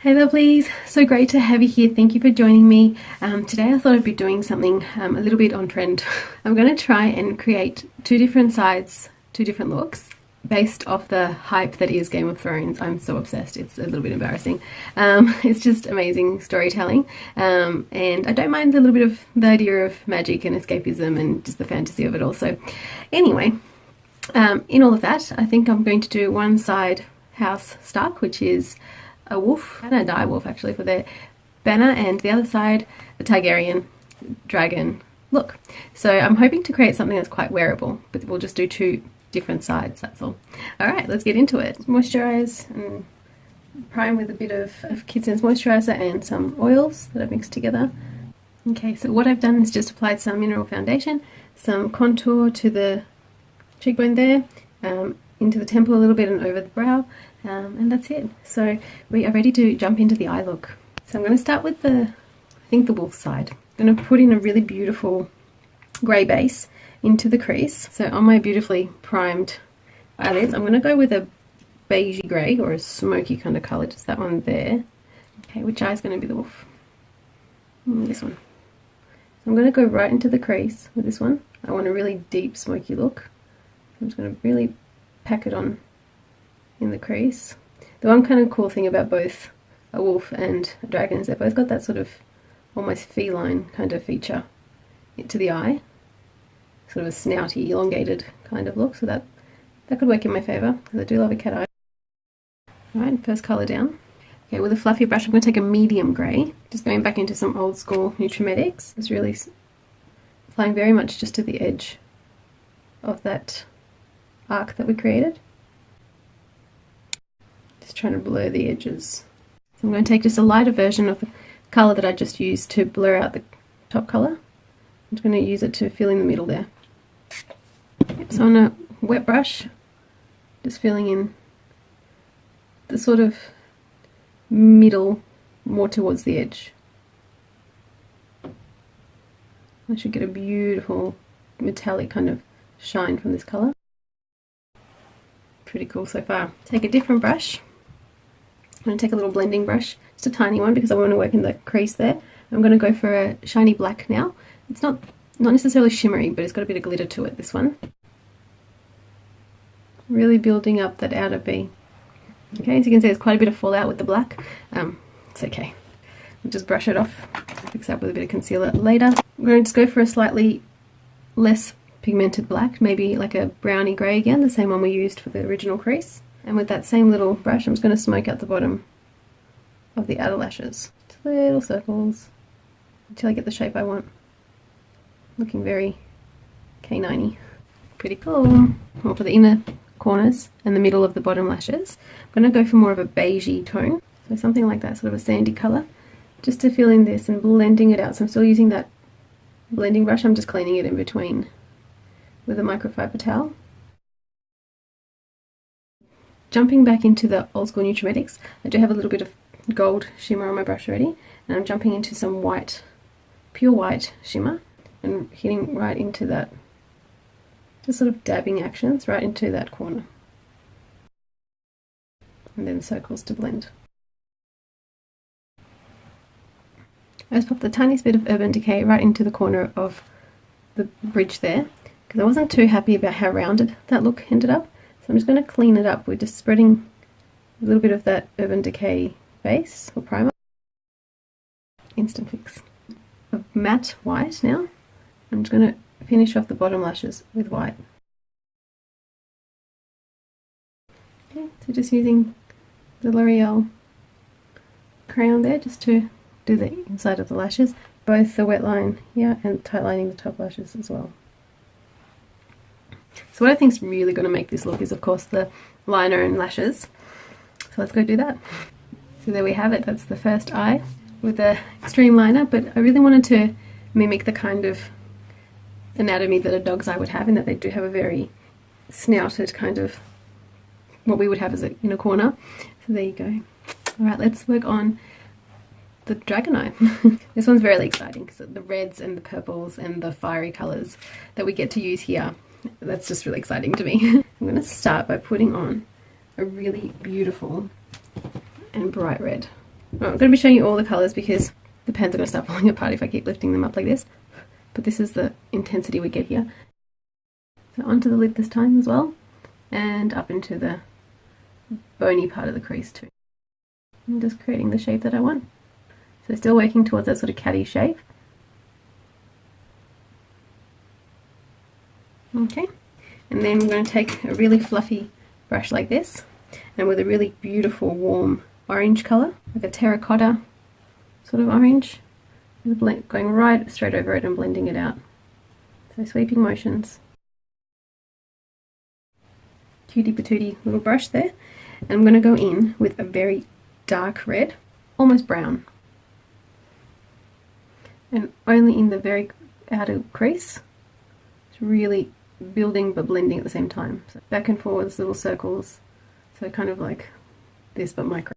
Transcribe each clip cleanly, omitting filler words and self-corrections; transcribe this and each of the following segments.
Hey lovelies, so great to have you here. Thank you for joining me. Today I thought I'd be doing something a little bit on trend. I'm going to try and create two different sides, two different looks based off the hype that is Game of Thrones. I'm so obsessed, it's a little bit embarrassing. It's just amazing storytelling, and I don't mind a little bit of the idea of magic and escapism and just the fantasy of it all. So anyway, in all of that, I think I'm going to do one side House Stark, which is a wolf and a dire wolf actually for their banner, and the other side a Targaryen dragon look. So I'm hoping to create something that's quite wearable, but we'll just do two different sides, that's all. Alright, let's get into it. Moisturize and prime with a bit of Kid Sense moisturizer and some oils that I've mixed together. Okay, so what I've done is just applied some mineral foundation, some contour to the cheekbone there, into the temple a little bit and over the brow, and that's it. So we are ready to jump into the eye look. So I'm going to start with the wolf side. I'm going to put in a really beautiful grey base into the crease. So on my beautifully primed eyelids, I'm going to go with a beigey grey or a smoky kind of colour, just that one there. Okay, which eye is going to be the wolf? This one. So I'm going to go right into the crease with this one. I want a really deep smoky look. I'm just going to really pack it on in the crease. The one kind of cool thing about both a wolf and a dragon is they've both got that sort of almost feline kind of feature to the eye, sort of a snouty, elongated kind of look, so that could work in my favour because I do love a cat eye. Alright, first colour down. Okay, with a fluffy brush I'm going to take a medium grey, just going back into some old school Nutrimetics. It's really applying very much just to the edge of that arc that we created. Just trying to blur the edges. So I'm going to take just a lighter version of the colour that I just used to blur out the top colour. I'm just going to use it to fill in the middle there. Yep, so on a wet brush, just filling in the sort of middle more towards the edge. I should get a beautiful metallic kind of shine from this colour. Pretty cool so far. Take a different brush. I'm going to take a little blending brush, just a tiny one because I want to work in the crease there. I'm going to go for a shiny black now. It's not necessarily shimmery, but it's got a bit of glitter to it, this one. Really building up that outer V. Okay, as you can see there's quite a bit of fallout with the black. It's okay. I'll just brush it off, fix that with a bit of concealer later. I'm going to just go for a slightly less pigmented black, maybe like a browny grey again, the same one we used for the original crease. And with that same little brush, I'm just going to smoke out the bottom of the outer lashes. Just little circles until I get the shape I want. Looking very canine-y. Pretty cool. Well, for the inner corners and the middle of the bottom lashes, I'm going to go for more of a beigey tone. So something like that, sort of a sandy colour, just to fill in this and blending it out. So I'm still using that blending brush, I'm just cleaning it in between with a microfiber towel. Jumping back into the old school Nutrimetics, I do have a little bit of gold shimmer on my brush already, and I'm jumping into some white, pure white shimmer and hitting right into that, just sort of dabbing actions right into that corner, and then circles to blend. I just popped the tiniest bit of Urban Decay right into the corner of the bridge there, because I wasn't too happy about how rounded that look ended up. So I'm just going to clean it up with just spreading a little bit of that Urban Decay base or primer. Instant fix. A matte white now. I'm just going to finish off the bottom lashes with white. Okay, so just using the Loreal crayon there just to do the inside of the lashes, both the wet line here and tight lining the top lashes as well. So what I think is really going to make this look is of course the liner and lashes. So let's go do that. So there we have it, that's the first eye with the extreme liner, but I really wanted to mimic the kind of anatomy that a dog's eye would have, in that they do have a very snouted kind of, what we would have as a inner corner. So there you go. Alright, let's work on the dragon eye. This one's really exciting because the reds and the purples and the fiery colours that we get to use here, that's just really exciting to me. I'm going to start by putting on a really beautiful and bright red. Well, I'm going to be showing you all the colours because the pens are going to start falling apart if I keep lifting them up like this. But this is the intensity we get here. So onto the lid this time as well, and up into the bony part of the crease too. I'm just creating the shape that I want. So still working towards that sort of catty shape. Okay, and then we're going to take a really fluffy brush like this, and with a really beautiful warm orange colour, like a terracotta sort of orange, going right straight over it and blending it out. So sweeping motions. Cutie patootie little brush there, and I'm going to go in with a very dark red, almost brown, and only in the very outer crease. It's really building but blending at the same time. So back and forwards, little circles, so kind of like this but micro.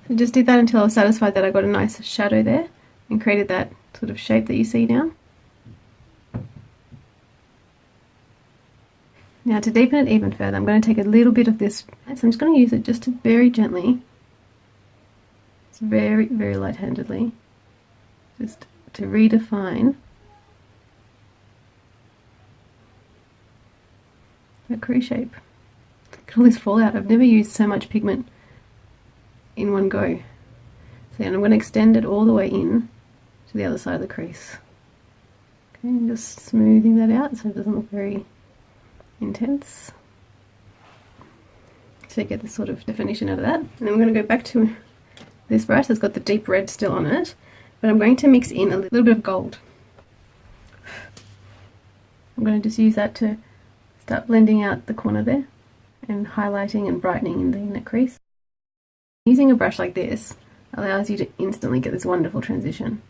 So just did that until I was satisfied that I got a nice shadow there and created that sort of shape that you see now. Now to deepen it even further, I'm going to take a little bit of this, so I'm just going to use it just to very gently, it's very, very light-handedly, just to redefine that crease shape. Look at all this fallout. I've never used so much pigment in one go. So and I'm going to extend it all the way in to the other side of the crease. Okay, I'm just smoothing that out so it doesn't look very intense, so you get this sort of definition out of that. And then I'm going to go back to this brush that's got the deep red still on it, but I'm going to mix in a little bit of gold. I'm going to just use that to start blending out the corner there and highlighting and brightening in the inner crease. Using a brush like this allows you to instantly get this wonderful transition.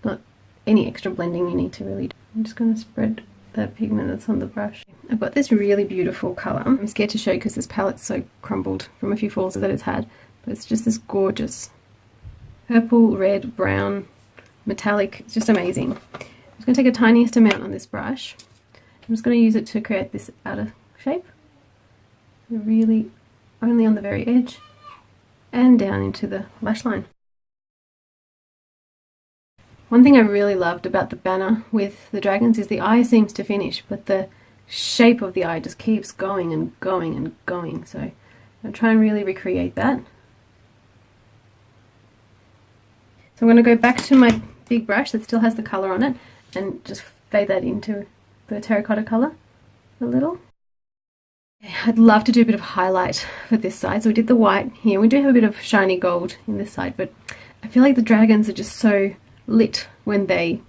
Not any extra blending you need to really do. I'm just going to spread that pigment that's on the brush. I've got this really beautiful colour. I'm scared to show because this palette's so crumbled from a few falls that it's had, but it's just this gorgeous purple, red, brown, metallic. It's just amazing. I'm just going to take a tiniest amount on this brush. I'm just going to use it to create this outer shape. So really only on the very edge and down into the lash line. One thing I really loved about the banner with the dragons is the eye seems to finish, but the shape of the eye just keeps going and going and going. So I'll try and really recreate that. So I'm going to go back to my big brush that still has the colour on it and just fade that into the terracotta colour a little. I'd love to do a bit of highlight for this side. So we did the white here. We do have a bit of shiny gold in this side, but I feel like the dragons are just so lit when they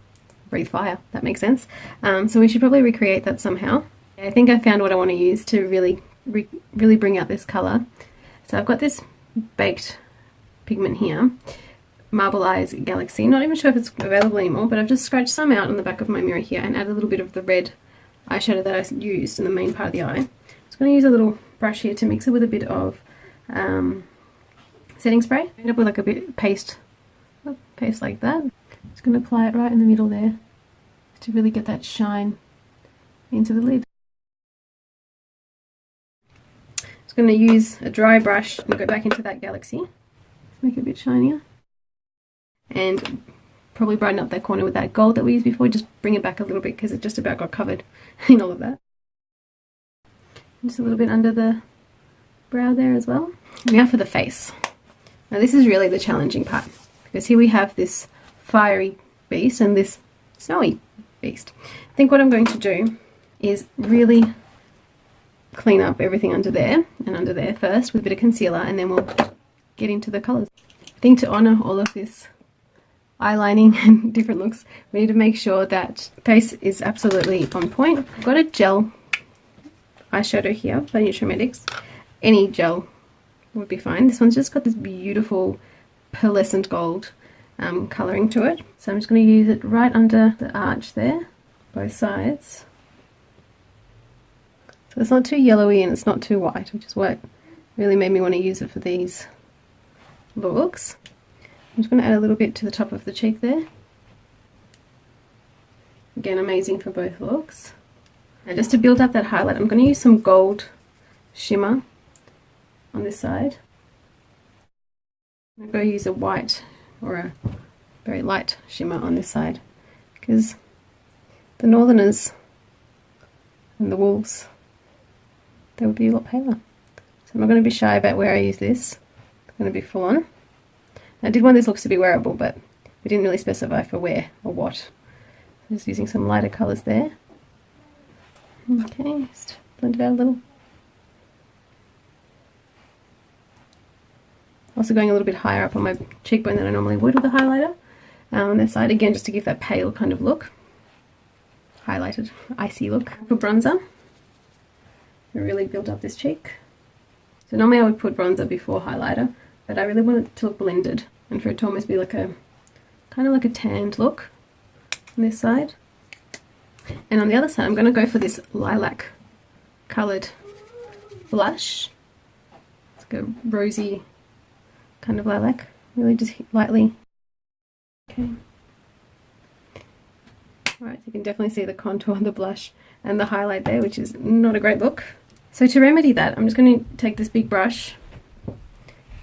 breathe fire. That makes sense. So we should probably recreate that somehow. I think I found what I want to use to really bring out this colour. So I've got this baked pigment here, Marble Eyes Galaxy. Not even sure if it's available anymore, but I've just scratched some out on the back of my mirror here and added a little bit of the red eyeshadow that I used in the main part of the eye. I'm just going to use a little brush here to mix it with a bit of setting spray. End up with like a bit paste like that. Just going to apply it right in the middle there to really get that shine into the lid. Just going to use a dry brush and go back into that galaxy, make it a bit shinier, and probably brighten up that corner with that gold that we used before. Just bring it back a little bit because it just about got covered in all of that. Just a little bit under the brow there as well. Now for the face. Now this is really the challenging part, because here we have this fiery beast and this snowy beast. I think what I'm going to do is really clean up everything under there and under there first with a bit of concealer, and then we'll get into the colours. I think to honour all of this eyelining and different looks, we need to make sure that face is absolutely on point. I've got a gel eyeshadow here by Nutromedics. Any gel would be fine. This one's just got this beautiful pearlescent gold colouring to it. So I'm just going to use it right under the arch there, both sides. So it's not too yellowy and it's not too white, which is what really made me want to use it for these looks. I'm just going to add a little bit to the top of the cheek there. Again, amazing for both looks. And just to build up that highlight, I'm going to use some gold shimmer on this side. I'm going to use a white or a very light shimmer on this side because the northerners and the wolves, they would be a lot paler. So I'm not going to be shy about where I use this. It's going to be full on. I did want these looks to be wearable, but we didn't really specify for where or what. I'm just using some lighter colours there. Okay, just blend it out a little. Also going a little bit higher up on my cheekbone than I normally would with a highlighter. On this side, again, just to give that pale kind of look. Highlighted, icy look. For bronzer, I really built up this cheek. So normally I would put bronzer before highlighter, but I really want it to look blended and for it to almost be like a, kind of like a tanned look on this side. And on the other side, I'm going to go for this lilac coloured blush. It's like a rosy kind of lilac, really just lightly. Okay. Alright, so you can definitely see the contour on the blush and the highlight there, which is not a great look. So to remedy that, I'm just going to take this big brush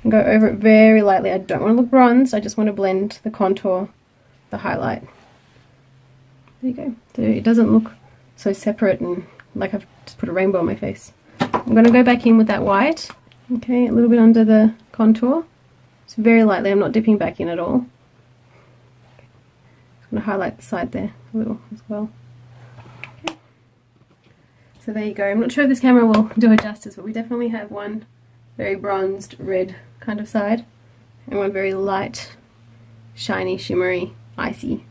and go over it very lightly. I don't want to look bronzed, I just want to blend the contour, the highlight. There you go. So it doesn't look so separate and like I've just put a rainbow on my face. I'm going to go back in with that white. Okay, a little bit under the contour. It's very lightly, I'm not dipping back in at all. I'm going to highlight the side there a little as well. Okay. So there you go. I'm not sure if this camera will do it justice, but we definitely have one very bronzed red kind of side and one very light, shiny, shimmery, icy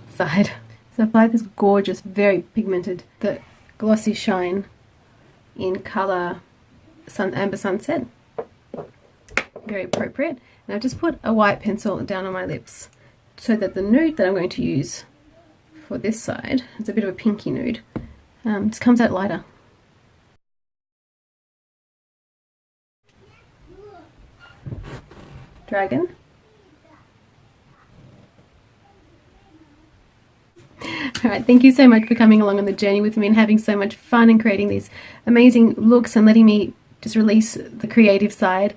side. So I applied this gorgeous, very pigmented, the glossy shine in colour Amber Sunset. Very appropriate. And I've just put a white pencil down on my lips so that the nude that I'm going to use for this side, it's a bit of a pinky nude, just comes out lighter. Dragon. Alright, thank you so much for coming along on the journey with me and having so much fun and creating these amazing looks and letting me just release the creative side,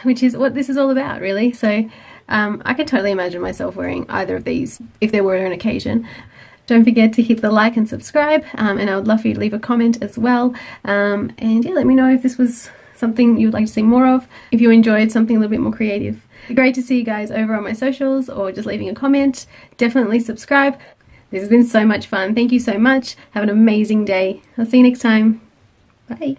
which is what this is all about, really. So I can totally imagine myself wearing either of these if there were an occasion. Don't forget to hit the like and subscribe, and I would love for you to leave a comment as well. And yeah, let me know if this was something you would like to see more of, if you enjoyed something a little bit more creative. Great to see you guys over on my socials or just leaving a comment. Definitely subscribe. This has been so much fun. Thank you so much. Have an amazing day. I'll see you next time. Bye.